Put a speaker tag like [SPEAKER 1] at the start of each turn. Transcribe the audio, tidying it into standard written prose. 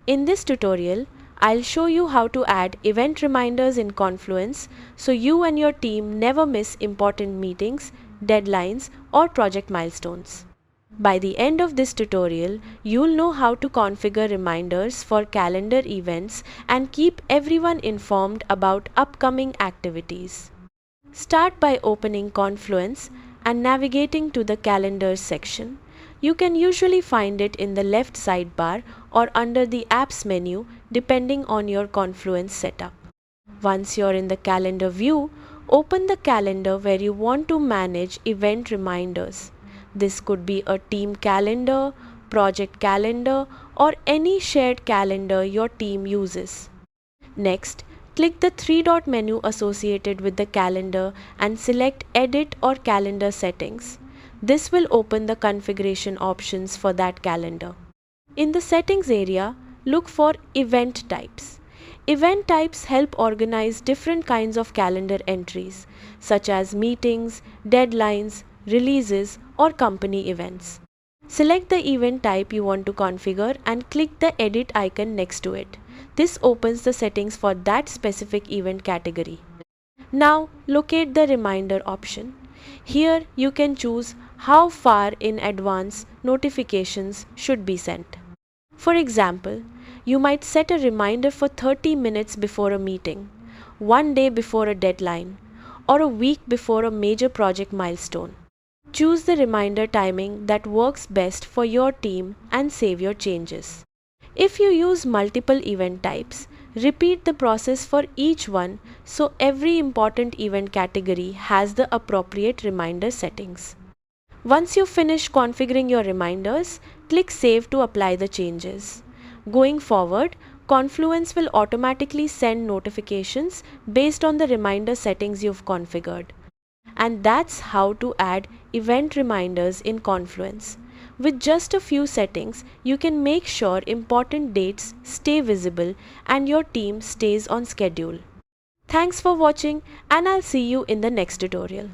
[SPEAKER 1] In this tutorial, I'll show you how to add event reminders in Confluence so you and your team never miss important meetings, deadlines, or project milestones. By the end of this tutorial, you'll know how to configure reminders for calendar events and keep everyone informed about upcoming activities. Start by opening Confluence and navigating to the Calendars section. You can usually find it in the left sidebar or under the Apps menu depending on your Confluence setup. Once you're in the Calendar view, open the calendar where you want to manage event reminders. This could be a team calendar, project calendar, or any shared calendar your team uses. Next, click the three-dot menu associated with the calendar and select Edit or Calendar Settings. This will open the configuration options for that calendar. In the Settings area, look for Event Types. Event types help organize different kinds of calendar entries, such as meetings, deadlines, releases, or company events. Select the event type you want to configure and click the Edit icon next to it. This opens the settings for that specific event category. Now, locate the Reminder option. Here, you can choose how far in advance notifications should be sent. For example, you might set a reminder for 30 minutes before a meeting, 1 day before a deadline, or a week before a major project milestone. Choose the reminder timing that works best for your team and save your changes. If you use multiple event types, repeat the process for each one so every important event category has the appropriate reminder settings. Once you finish configuring your reminders, click Save to apply the changes. Going forward, Confluence will automatically send notifications based on the reminder settings you've configured. And that's how to add event reminders in Confluence. With just a few settings, you can make sure important dates stay visible and your team stays on schedule. Thanks for watching, and I'll see you in the next tutorial.